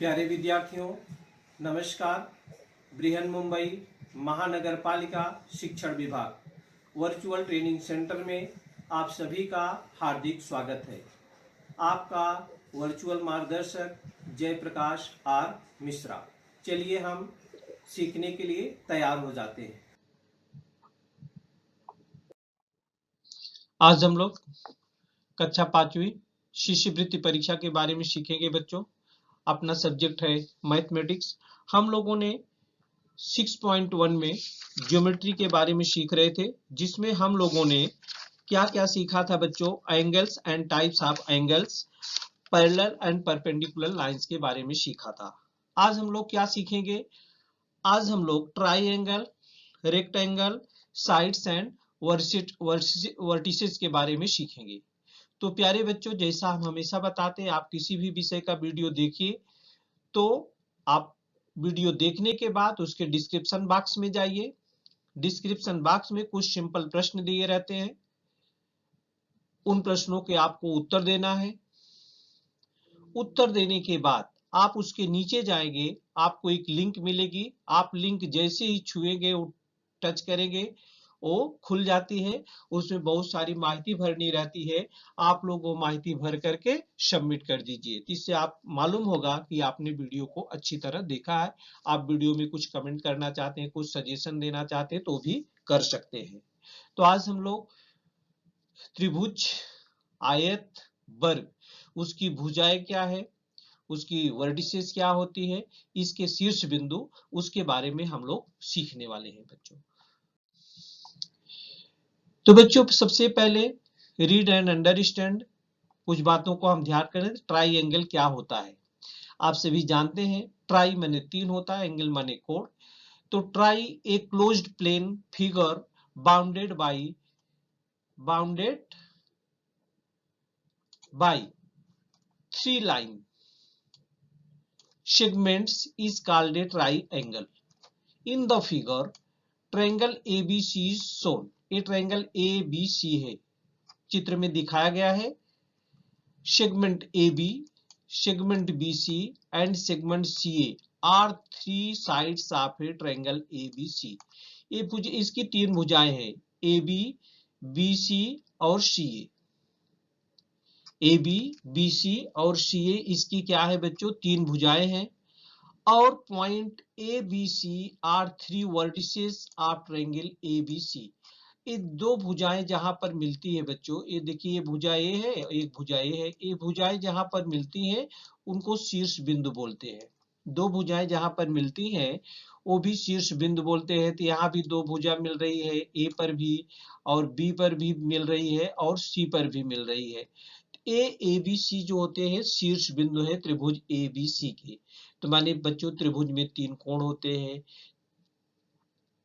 प्यारे विद्यार्थियों, नमस्कार। बृहन मुंबई महानगर पालिका शिक्षण विभाग वर्चुअल ट्रेनिंग सेंटर में आप सभी का हार्दिक स्वागत है। आपका वर्चुअल मार्गदर्शक जयप्रकाश आर मिश्रा। चलिए हम सीखने के लिए तैयार हो जाते हैं। आज हम लोग कक्षा 5वीं शिष्यवृत्ति परीक्षा के बारे में सीखेंगे बच्चों। अपना सब्जेक्ट है मैथमेटिक्स। हम लोगों ने 6.1 में ज्योमेट्री के बारे में सीख रहे थे, जिसमें हम लोगों ने क्या क्या सीखा था बच्चों? Angles and types of angles, parallel and perpendicular lines के बारे में सीखा था। आज हम लोग क्या सीखेंगे? आज हम लोग triangle, rectangle, sides and vertices के बारे में सीखेंगे। तो प्यारे बच्चों, जैसा हम हमेशा बताते हैं, आप किसी भी विषय का वीडियो देखिए तो आप वीडियो देखने के बाद उसके डिस्क्रिप्शन बॉक्स में जाइए। डिस्क्रिप्शन बॉक्स में कुछ सिंपल प्रश्न दिए रहते हैं, उन प्रश्नों के आपको उत्तर देना है। उत्तर देने के बाद आप उसके नीचे जाएंगे, आपको एक लिंक मिलेगी। आप लिंक जैसे ही छुएंगे, टच करेंगे, वो खुल जाती है। उसमें बहुत सारी माहिती भरनी रहती है। आप लोग वो माहिती भर करके सबमिट कर दीजिए। इससे आप मालूम होगा कि आपने वीडियो को अच्छी तरह देखा है। आप वीडियो में कुछ कमेंट करना चाहते हैं, कुछ सजेशन देना चाहते हैं तो भी कर सकते हैं। तो आज हम लोग त्रिभुज, आयत, वर्ग, उसकी भुजाएं क्या है, उसकी वर्टिसेस क्या होती है, इसके शीर्ष बिंदु, उसके बारे में हम लोग सीखने वाले हैं बच्चों। तो बच्चों, सबसे पहले रीड एंड अंडरस्टैंड, कुछ बातों को हम ध्यान करें। ट्राइंगल क्या होता है? आप सभी जानते हैं, ट्राई माने 3 होता है, एंगल माने कोण। तो try a closed plane figure bounded by 3 line segments is called a triangle. In the figure, triangle ABC is shown. ये ट्रायंगल ABC है, चित्र में दिखाया गया है। Segment AB, segment BC and segment CA are 3 sides of a triangle ABC. ये इसकी 3 भुजाएं हैं, AB, BC और CA। AB, BC और CA इसकी क्या है बच्चों? 3 भुजाएं हैं। और point ABC are 3 vertices of triangle ABC। ये 2 भुजाएं जहां पर मिलती है बच्चों, ये देखिए, ये भुजा ए है, एक भुजा ए है। ये भुजाएं जहां पर मिलती हैं उनको शीर्ष बिंदु बोलते हैं। 2 भुजाएं जहां पर मिलती हैं वो भी शीर्ष बिंदु बोलते हैं। तो यहाँ भी 2 भुजा मिल रही है, ए पर भी और बी पर भी मिल रही है और सी पर भी मिल रही है। ABC जो होते हैं शीर्ष बिंदु है त्रिभुज ABC के। तो मानिए बच्चों, त्रिभुज में 3 कोण होते हैं,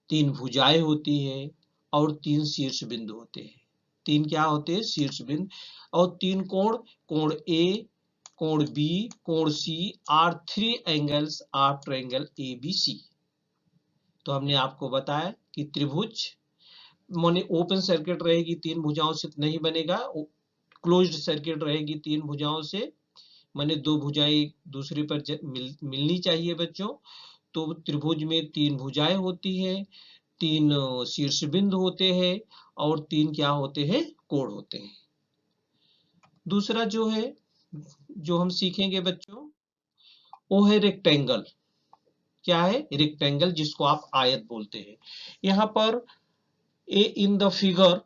3 भुजाएं होती है और 3 शीर्ष बिंदु होते हैं। 3 क्या होते हैं? शीर्ष बिंदु। और 3 कोण, कोण A, कोण B, कोण C are 3 angles of triangle ABC। तो हमने आपको बताया कि त्रिभुज माने ओपन सर्किट रहेगी, 3 भुजाओं से नहीं बनेगा। क्लोज्ड सर्किट रहेगी 3 भुजाओं से, माने 2 भुजाएं एक दूसरे पर मिलनी चाहिए बच्चों। तो त्रिभुज में 3 भुजाएं होती हैं, 3 शीर्ष बिंदु होते हैं और 3 क्या होते हैं? कोण होते हैं। दूसरा जो है, जो हम सीखेंगे बच्चों, वो है रेक्टेंगल। क्या है? रेक्टेंगल, जिसको आप आयत बोलते हैं। यहाँ पर a in the figure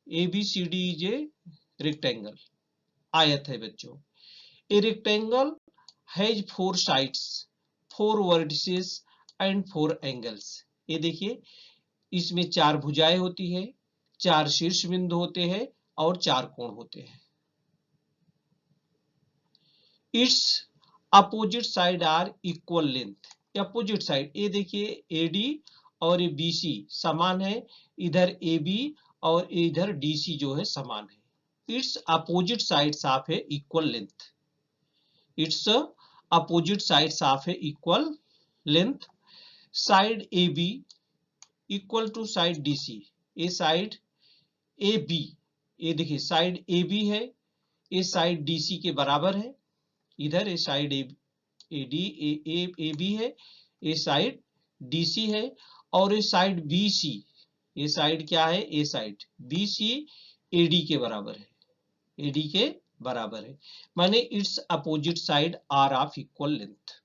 ABCD is a rectangle, आयत है बच्चों। A rectangle has 4 sides, 4 vertices and 4 angles. ये देखिए, इसमें 4 भुजाएं होती है, 4 शीर्ष बिंदु होते हैं और 4 कोण होते हैं। Its opposite side are equal length. Opposite side, ये देखिए AD और ये BC समान है, इधर AB और इधर DC जो है समान है। Its opposite sides of a equal length. Its opposite sides of a equal length. Side AB equal to side DC। ये साइड AB, ये देखिए साइड AB है, ये साइड DC के बराबर है। इधर A side A D A B है, ए साइड डी सी है, और ए साइड बी सी, ये साइड क्या है, A side B C A D के बराबर है, ए डी के बराबर है, माने its opposite side are of equal length.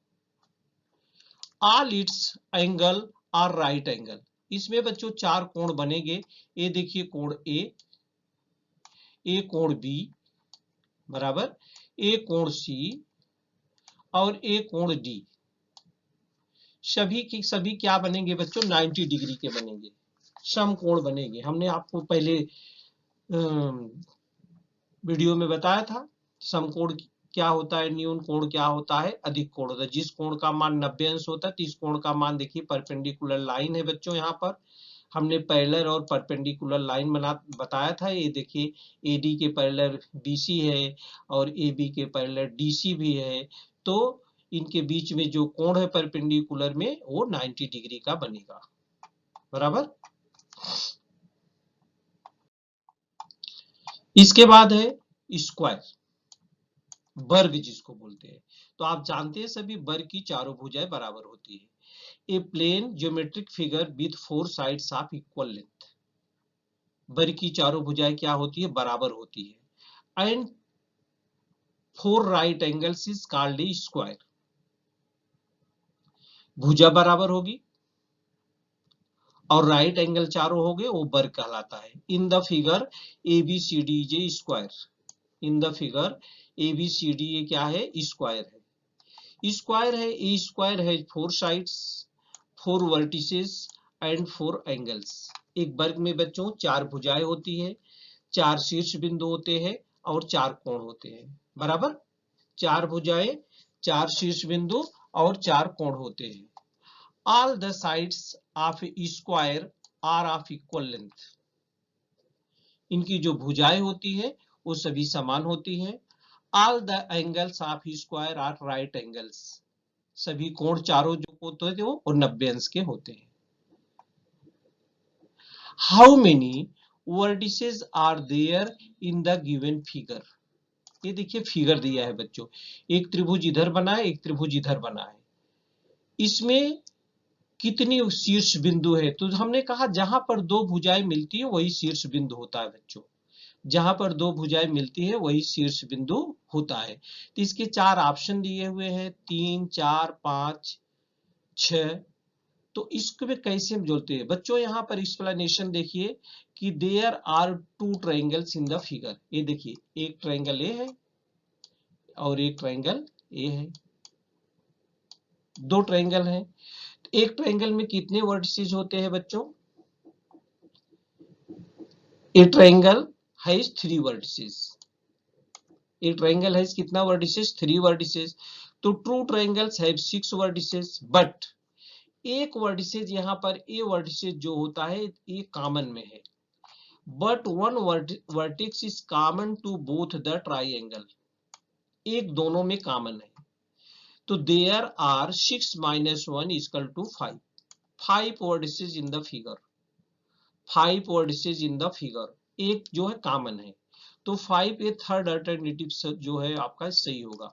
All its angle are right angle. इसमें बच्चों चार कोण बनेंगे। ये देखिए कोण ए कोण बी बराबर, ए कोण सी और ए कोण डी, सभी की सभी क्या बनेंगे बच्चों, 90 डिग्री के बनेंगे, समकोण बनेंगे। हमने आपको पहले वीडियो में बताया था समकोण क्या होता है, न्यून कोण क्या होता है, अधिक कोण होता है। जिस कोण का मान 90 अंश होता है तो इस कोण का मान देखिए परपेंडिकुलर लाइन है बच्चों, यहाँ पर हमने पैरेलल और परपेंडिकुलर लाइन बताया था। ये देखिए एडी के पैरेलल बीसी है और एबी के पैरेलल डीसी भी है, तो इनके बीच में जो कोण है परपेंडिकुलर में वो 90 डिग्री का बनेगा, बराबर। इसके बाद है स्क्वायर, वर्ग जिसको बोलते हैं। तो आप जानते हैं सभी वर्ग की चारों भुजाएं बराबर होती है। A plane geometric figure with 4 sides of equal length, वर्ग की चारों भुजाएं क्या होती है, बराबर होती है। And 4 right angles is called a square, भुजा बराबर होगी और राइट एंगल चारों हो गए, वो वर्ग कहलाता है। इन the figure ABCD is A square, in the figure ABCD ये क्या है, स्क्वायर है। स्क्वायर है, ए स्क्वायर है 4 साइड्स, 4 वर्टिसेस एंड 4 एंगल्स। एक वर्ग में बच्चों 4 भुजाएं होती है, 4 शीर्ष बिंदु होते हैं और 4 कोण होते हैं, बराबर। 4 भुजाएं, 4 शीर्ष बिंदु और 4 कोण होते हैं। All the sides of a square are of equal length, इनकी जो भुजाएं होती है वो सभी समान होती हैं। All the angles of square are right angles, सभी कोण चारों जो होते हैं वो 90 अंश के होते हैं। How many vertices are there in the given figure, ये देखिए फिगर दिया है बच्चों, एक त्रिभुज इधर बना है, एक त्रिभुज इधर बना है, इसमें कितनी शीर्ष बिंदु है। तो हमने कहा जहां पर दो भुजाएं मिलती है वही शीर्ष बिंदु होता है बच्चों, जहां पर दो भुजाएं मिलती है वही शीर्ष बिंदु होता है। तो इसके 4 ऑप्शन दिए हुए हैं, 3, 4, 5, 6। तो इसको भी कैसे जोड़ते हैं बच्चों, यहाँ पर एक्सप्लेनेशन देखिए कि there are 2 triangles in the figure. ये देखिए एक ट्रायंगल ए है और एक ट्रायंगल ए है, 2 ट्रायंगल हैं। एक ट्रायंगल में कितने वर्टिसेस होते हैं बच्चों, एक ट्रायंगल है 3 वर्टिसेस, एक ट्रायंगल है कितना वर्टिसेस, 3 वर्टिसेस। तो true triangles have 6 vertices, but एक वर्टिसेस यहाँ पर ए वर्टिसेस जो होता है ये कॉमन में है, but one vertex is common to both the triangle, एक दोनों में कॉमन है। तो there are 6 - 1 = 5, 5 vertices in the figure, 5 vertices in the figure, एक जो है कॉमन है। तो 5 ये थर्ड अल्टरनेटिव जो है आपका सही होगा,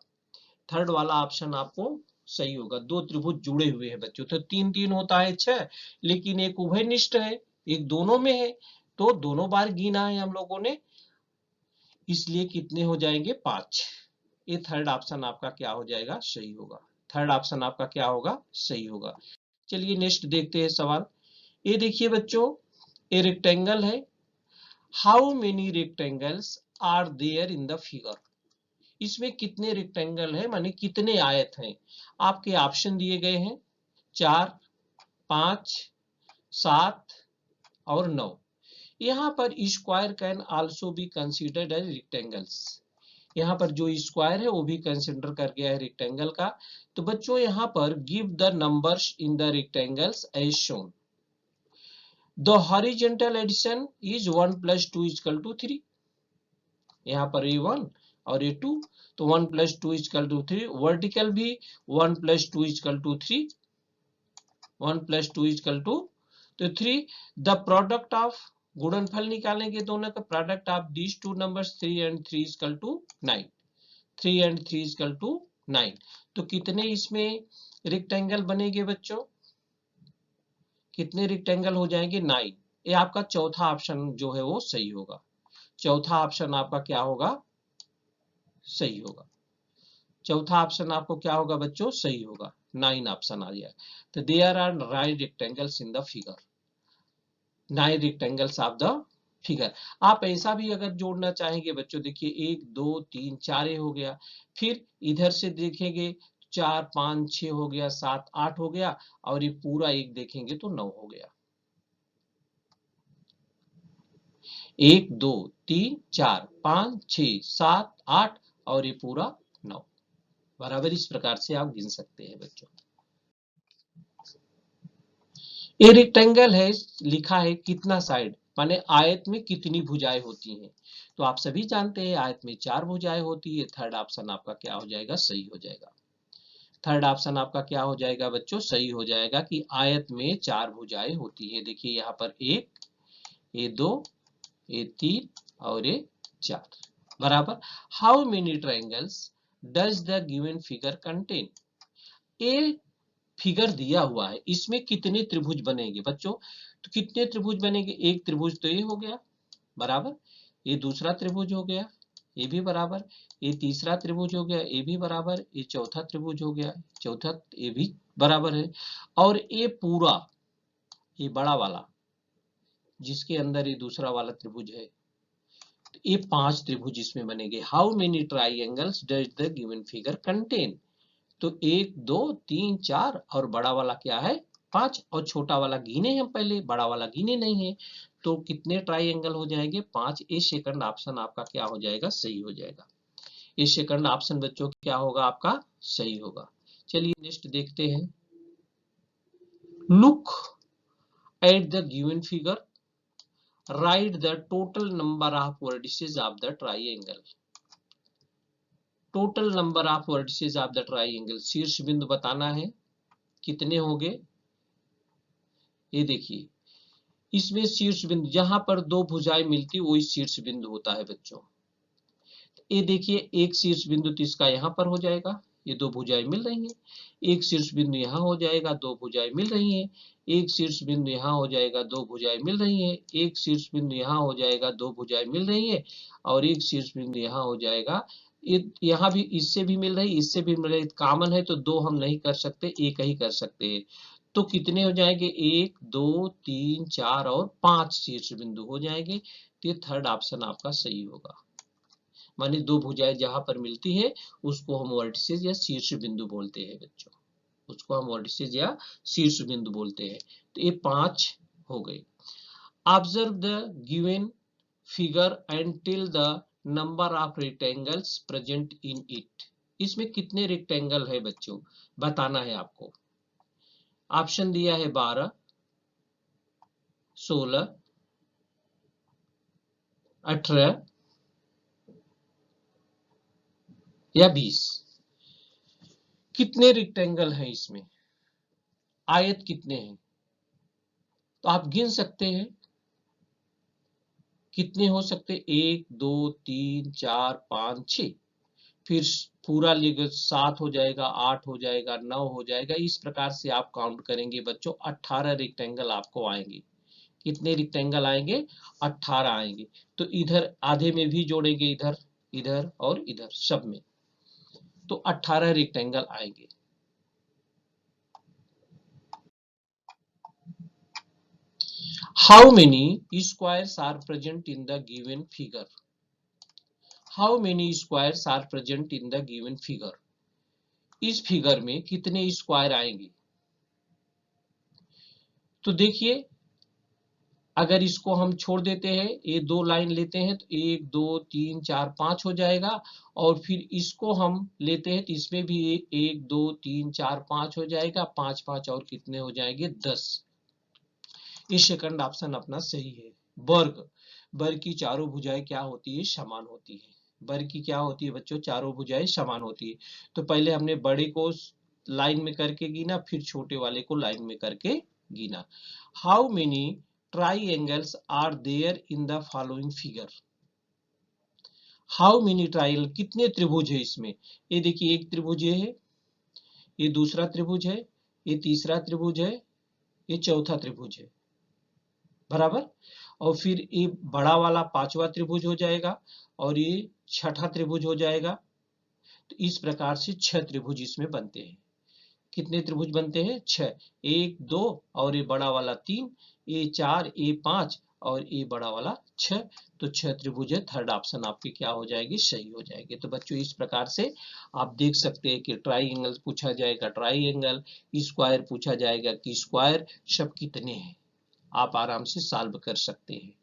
थर्ड वाला ऑप्शन आपको सही होगा। 2 त्रिभुज जुड़े हुए हैं बच्चों, तो 3 3 होता है 6, लेकिन एक उभयनिष्ठ है, एक दोनों में है, तो दोनों बार गिना है हम लोगों ने, इसलिए कितने हो जाएंगे, 5। ये थर्ड ऑप्शन आपका क्या हो जाएगा, सही होगा। थर्ड ऑप्शन आपका क्या होगा, सही होगा। चलिए नेक्स्ट देखते हैं सवाल। ये देखिए बच्चों, ए रेक्टेंगल है, how many rectangles are there in the figure, इसमें कितने रेक्टेंगल है, माने कितने आयत हैं। आपके ऑप्शन दिए गए हैं 4, 5, 7 और 9। यहाँ पर square can also be considered as rectangles, यहाँ पर जो स्क्वायर है वो भी कंसीडर कर गया है रेक्टेंगल का। तो बच्चों यहाँ पर give the numbers in the rectangles as shown. The horizontal addition is 1 + 2 = 3, यहाँ पर ये 1 और ये 2, तो 1 + 2 = 3। वर्टिकल भी 1 + 2 = 3, 1 + 2 = 3। द प्रोडक्ट ऑफ, गुणनफल निकालेंगे दोनों का, product of these 2 numbers 3 and 3 = 9। 3 and 3 equal to 9। तो कितने इसमें रेक्टेंगल बनेंगे बच्चों? कितने रेक्टेंगल हो जाएंगे? 9। ये आपका चौथा ऑप्शन जो है वो सही होगा। चौथा ऑप्शन आपका क्या होगा? सही होगा। चौथा ऑप्शन आपको क्या होगा बच्चों? सही होगा। 9 ऑप्शन आ गया। तो there are 9 rectangles in the figure. 9 rectangles of the figure. आप ऐसा भी अगर जोड़ना चाहेंगे बच्चों, देखिए 1 2 3 4 हो गया, फिर इधर से देखेंगे 4 5 6 हो गया, 7 8 हो गया, और ये पूरा एक देखेंगे तो 9 हो गया। 1 2 3 4 5 6 7 8 और ये पूरा 9। बराबर इस प्रकार से आप गिन सकते हैं बच्चों। ये रेक्टेंगल है, लिखा है कितना साइड, माने आयत में कितनी भुजाएं होती हैं। तो आप सभी जानते हैं आयत में 4 भुजाएं होती है। थर्ड ऑप्शन आपका क्या हो जाएगा? सही हो जाएगा। थर्ड ऑप्शन आपका क्या हो जाएगा बच्चों? सही हो जाएगा कि आयत में 4 भुजाएं होती है। देखिए यहाँ पर 1, ये 2, ये 3 और ये 4। बराबर। How many triangles does the given figure contain? A figure दिया हुआ है, इसमें कितने त्रिभुज बनेंगे बच्चों? तो कितने त्रिभुज बनेंगे? एक त्रिभुज तो ये हो गया, बराबर। ये दूसरा त्रिभुज हो गया, ये भी बराबर। ये तीसरा त्रिभुज हो गया, ये भी बराबर। ये चौथा त्रिभुज हो गया, चौथा, ये भी बराबर है। और ये पूरा, ये बड़ा वाला जिसके अंदर ये दूसरा वाला त्रिभुज है, तो ये 5 त्रिभुज इसमें बनेंगे। How many triangles does the given figure contain? तो 1 2 3 4 और बड़ा वाला क्या है? 5, और छोटा वाला गिने हम पहले, बड़ा वाला गिने नहीं है। तो कितने ट्राइंगल हो जाएंगे? 5। ये सेकंड ऑप्शन आपका क्या हो जाएगा? सही हो जाएगा। ये सेकंड ऑप्शन बच्चों क्या होगा आपका? सही होगा। चलिए नेक्स्ट देखते हैं। Look at the given figure, right the total number of vertices of the triangle. Total number of vertices of the triangle, शीर्ष बिंदु बताना है कितने होंगे। ये देखिए, इसमें शीर्ष बिंदु जहां पर दो भुजाएं मिलती वही शीर्ष बिंदु होता है बच्चों। ये देखिए, एक शीर्ष बिंदु तो इसका यहाँ पर हो जाएगा, ये दो भुजाएं मिल रही हैं। एक शीर्ष बिंदु यहाँ हो जाएगा, दो भुजाएं मिल रही हैं। एक शीर्ष बिंदु यहाँ हो जाएगा, दो भुजाएं मिल रही हैं। एक शीर्ष बिंदु यहाँ हो जाएगा, दो भुजाएं मिल रही हैं। और एक शीर्ष बिंदु यहाँ हो जाएगा, यहाँ भी इससे भी मिल रही, इससे भी मिल रही। कॉमन है तो दो हम नहीं कर सकते, एक ही कर सकते हैं। तो कितने हो जाएंगे? 1 2 3 4 और 5 शीर्ष बिंदु हो जाएंगे। तो ये थर्ड ऑप्शन आपका सही होगा। माने दो भुजाएं जहां पर मिलती है उसको हम वर्टिसेस या शीर्ष बिंदु बोलते हैं बच्चों। उसको हम वर्टिसेस या शीर्ष बिंदु बोलते हैं। तो ये 5 हो गए। Observe the given figure and tell the number of rectangles present in it. इसमें कितने रेक्टेंगल है बच्चों? बताना है आपको। ऑप्शन दिया है 12, 16, 18 या 20। कितने रेक्टेंगल हैं इसमें? आयत कितने हैं? तो आप गिन सकते हैं कितने हो सकते? 1 2 3 4 5 6, फिर पूरा लेकर 7 हो जाएगा, 8 हो जाएगा, 9 हो जाएगा। इस प्रकार से आप काउंट करेंगे बच्चों, 18 रेक्टेंगल आपको आएंगे। कितने रेक्टेंगल आएंगे? 18 आएंगे। तो इधर आधे में भी जोड़ेंगे, इधर, इधर और इधर सब में, तो 18 रेक्टेंगल आएंगे। How many squares are present in the given figure? How many squares are present in the given figure? इस फिगर में कितने स्क्वायर आएंगे? तो देखिए, अगर इसको हम छोड़ देते हैं, ये दो लाइन लेते हैं तो 1 2 3 4 5 हो जाएगा। और फिर इसको हम लेते हैं तो इसमें भी 1 2 3 4 5 हो जाएगा। 5 5 और कितने हो जाएंगे? 10। ये सेकंड ऑप्शन अपना सही है। वर्ग, वर्ग की चारों भुजाएं क्या होती है? समान होती है। वर्ग की क्या होती है बच्चों? चारों भुजाएं समान होती है। तो पहले हमने बड़े को लाइन में करके गिना, फिर छोटे वाले को लाइन में करके गिना। How many triangles are there in the following figure? How many triangle, कितने त्रिभुज है इसमें? ये देखिए एक त्रिभुज ये है, ये दूसरा त्रिभुज है, ये तीसरा त्रिभुज है, ये चौथा त्रिभुज है, बराबर। और फिर ये बड़ा वाला पांचवा त्रिभुज हो जाएगा और ये छठा त्रिभुज हो जाएगा। तो इस प्रकार से 6 त्रिभुज इसमें बनते हैं। कितने त्रिभुज बनते हैं? 6। 1 2 और ये बड़ा वाला 3, ये 4, ये 5 और ये बड़ा वाला 6। तो 6 त्रिभुज है। थर्ड ऑप्शन आपकी क्या हो जाएगी? सही हो जाएगी। तो बच्चों इस प्रकार से आप देख सकते हैं कि ट्राइंगल पूछा जाएगा ट्राइंगल, स्क्वायर पूछा जाएगा कि स्क्वायर, सब कितने हैं आप आराम से सॉल्व कर सकते हैं।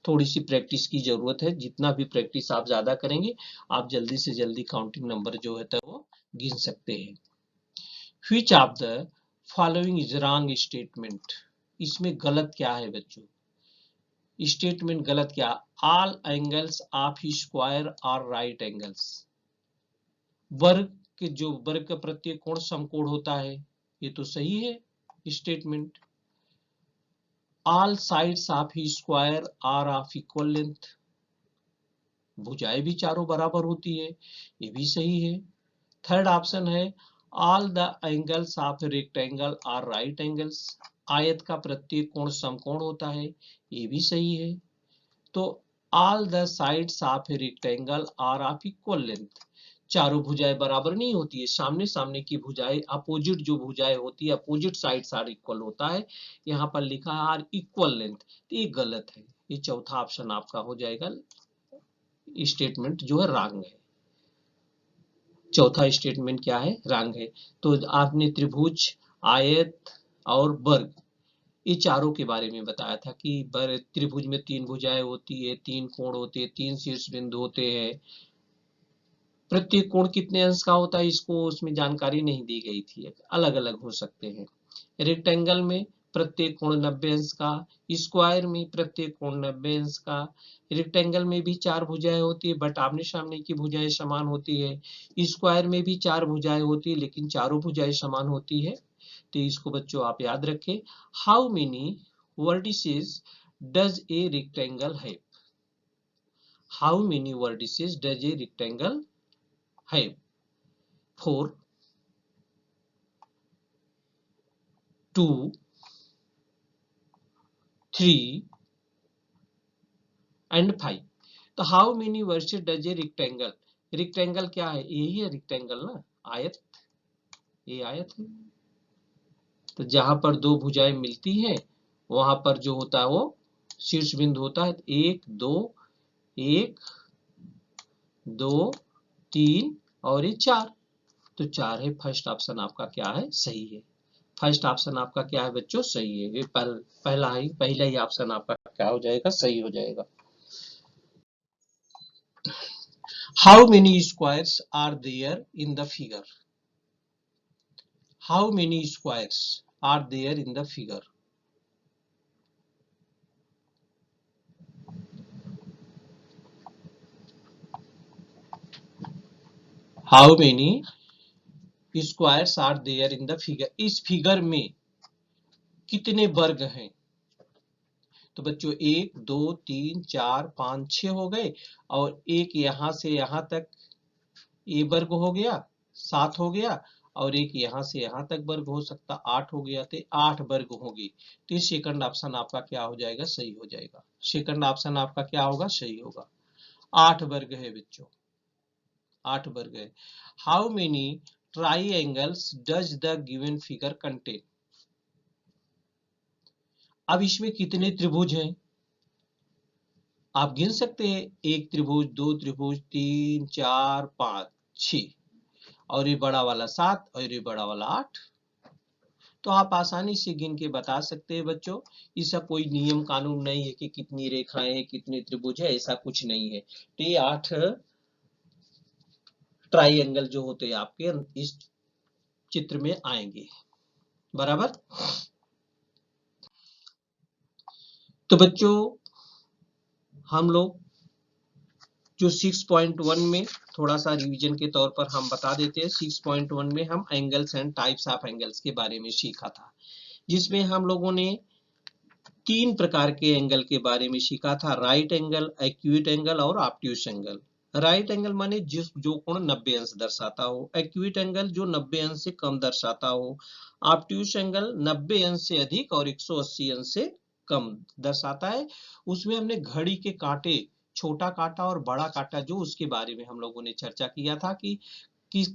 थोड़ी सी प्रैक्टिस की जरूरत है, जितना भी प्रैक्टिस आप ज्यादा करेंगे आप जल्दी से जल्दी काउंटिंग नंबर जो है वो गिन सकते हैं। Which of the following is wrong statement? इसमें गलत क्या है बच्चों? स्टेटमेंट गलत क्या? All angles of square are right angles. वर्ग के जो वर्ग का प्रत्येक कोण समकोण होता है, ये तो सही है statement. All sides of square are of equal length. भुजाएं भी चारों बराबर होती है, ये भी सही है। थर्ड ऑप्शन है all the angles of rectangle are right angles. आयत का प्रत्येक कोण समकोण होता है, ये भी सही है। तो all the sides of rectangle are of equal length. चारों भुजाएं बराबर नहीं होती है, सामने सामने की भुजाएं, अपोजिट जो भुजाएं होती है, अपोजिट साइड्स आर इक्वल होता है। यहाँ पर लिखा है आर इक्वल लेंथ, तो ये गलत है। ये चौथा ऑप्शन आपका हो जाएगा, स्टेटमेंट जो है रॉन्ग है। चौथा स्टेटमेंट क्या है? रॉन्ग है। तो आपने त्रिभुज, आयत और वर्ग, ये चारों के बारे में बताया था कि त्रिभुज में 3 भुजाएं होती है, 3 कोण होते हैं, 3 शीर्ष बिंदु होते हैं। प्रत्येक कोण कितने अंश का होता है इसको उसमें जानकारी नहीं दी गई थी, अलग अलग हो सकते हैं। रेक्टेंगल में प्रत्येक कोण 90 अंश का, स्क्वायर में प्रत्येक कोण 90 अंश का। रेक्टेंगल में भी 4 भुजाएं होती है बट आमने सामने की भुजाएं समान होती है। स्क्वायर में भी 4 भुजाएं होती है लेकिन चारों भुजाएं समान होती है। तो इसको बच्चों आप याद रखें। How many vertices does a rectangle have? How many vertices does a rectangle have? 4, 2, 3 and 5। तो how many versus does a rectangle? Rectangle क्या है? यही है रेक्टेंगल ना, आयत। ये आयत है। तो जहां पर 2 भुजाएं मिलती हैं वहां पर जो होता है वो शीर्ष बिंदु होता है। 1 2, 1 2 3 और ये 4। तो 4 है। फर्स्ट ऑप्शन आपका क्या है? सही है। फर्स्ट ऑप्शन आपका क्या है बच्चों? सही है। ये पहला ही ऑप्शन आपका क्या हो जाएगा? सही हो जाएगा। How many squares are there in the figure? How many squares are there in the figure? How many squares are there in the figure? इस फिगर में कितने वर्ग हैं? तो बच्चों 1 2 3 4 5 6 हो गए और एक यहां से यहां तक ये वर्ग हो गया, 7 हो गया, और एक यहां से यहां तक वर्ग हो सकता, 8 हो गया। तो 8 वर्ग होगी। तो सेकंड ऑप्शन आपका क्या हो जाएगा? सही हो जाएगा। सेकंड ऑप्शन आपका क्या होगा? सही होगा। 8 वर्ग है बच्चों, 8 वर्ग है। How many triangles does the given figure contain? अब इसमें कितने त्रिभुज हैं आप गिन सकते हैं। 1 त्रिभुज, 2 त्रिभुज, 3 4 5 6 और ये बड़ा वाला 7 और ये बड़ा वाला 8। तो आप आसानी से गिन के बता सकते हैं बच्चों। इसका कोई नियम कानून नहीं है कि कितनी रेखाएं हैं, कितने त्रिभुज है, ऐसा कुछ नहीं है। तो ये 8 ट्राइएंगल जो होते हैं आपके इस चित्र में आएंगे, बराबर। तो बच्चों हम लोग जो 6.1 में थोड़ा सा रिवीजन के तौर पर हम बता देते हैं। 6.1 में हम angles and types of angles के बारे में सीखा था, जिसमें हम लोगों ने 3 प्रकार के एंगल के बारे में सीखा था। राइट एंगल, एक्यूट एंगल और ऑब्ट्यूस एंगल। राइट एंगल माने जो कोण 90 अंश दर्शाता हो, एक्यूट एंगल जो 90 अंश से कम दर्शाता हो, ऑब्ट्यूस एंगल 90 अंश से अधिक और 180 अंश से कम दर्शाता है। उसमें हमने घड़ी के कांटे, छोटा कांटा और बड़ा कांटा जो उसके बारे में हम लोगों ने चर्चा किया था कि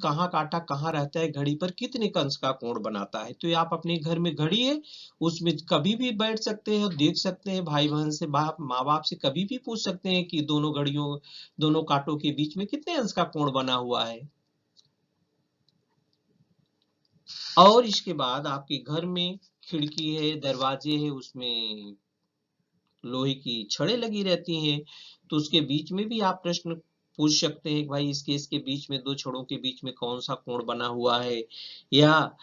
कहाँ कांटा कहाँ रहता है, घड़ी पर कितने कंस का कोण बनाता है। तो ये आप अपने घर में घड़ी है, उसमें कभी भी बैठ सकते हैं और देख सकते हैं, भाई बहन से माँ बाप से कभी भी पूछ सकते हैं कि दोनों कांटों के बीच में कितने अंश का कोण बना हुआ है। और इसके बाद आपके घर में खिड़की है, दरवाजे है, उसमें लोहे की छड़ें लगी रहती हैं, तो उसके बीच में भी आप प्रश्न पूछ सकते हैं कि भाई इसके बीच में, दो छड़ों के बीच में कौन सा कोण बना हुआ है, या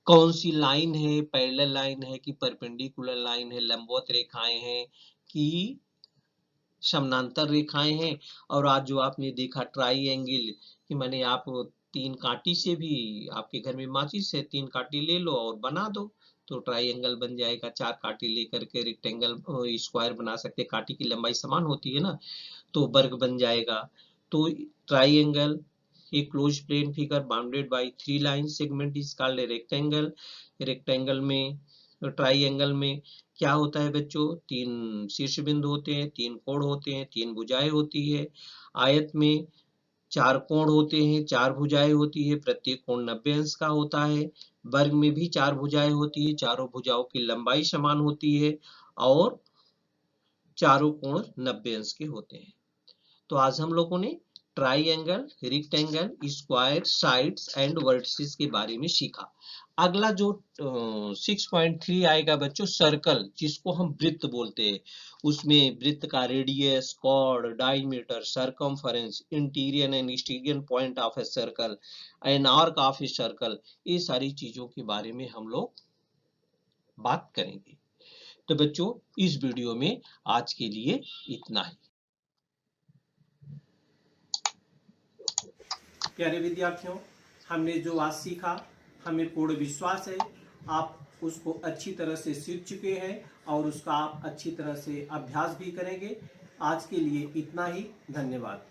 कौन सी लाइन है, पैरेलल लाइन है कि परपेंडिकुलर लाइन है, लंबवत रेखाएं हैं कि समानांतर रेखाएं हैं। और आज जो आपने देखा ट्राइएंगल कि माने आप 3 कांटी से भी, आपके घर में माचिस है, 3 कांटी ले लो और बना दो तो ट्राइएंगल बन जाएगा। 4 कांटी लेकर के रेक्टेंगल स्क्वायर बना सकते, कांटी की लंबाई समान होती है ना, तो वर्ग बन जाएगा। तो triangle, a closed plane figure bounded by 3 line segment is called a rectangle। Rectangle में, ट्राइएंगल में क्या होता है बच्चों, 3 शीर्ष बिंदु होते हैं, 3 कोण होते हैं, 3 भुजाएं होती है। आयत में 4 कोण होते हैं, 4 भुजाएं होती है, प्रत्येक कोण 90 अंश का होता है। वर्ग में भी 4 भुजाएं होती है, चारों भुजाओं की लंबाई समान होती है और चारों कोण 90 अंश के होते हैं। तो आज हम लोगों ने triangle, rectangle, square, sides and vertices के बारे में सीखा। अगला जो 6.3 आएगा बच्चों, सर्कल, जिसको हम वृत्त बोलते हैं। उसमें वृत्त का radius, chord, diameter, circumference, interior and exterior point of a circle, an arc of a circle, ये सारी चीजों के बारे में हम लोग बात करेंगे। तो बच्चों इस वीडियो में आज के लिए इतना ही। प्यारे विद्यार्थियों, हमने जो आज सीखा, हमें पूर्ण विश्वास है आप उसको अच्छी तरह से सीख चुके हैं और उसका आप अच्छी तरह से अभ्यास भी करेंगे। आज के लिए इतना ही, धन्यवाद।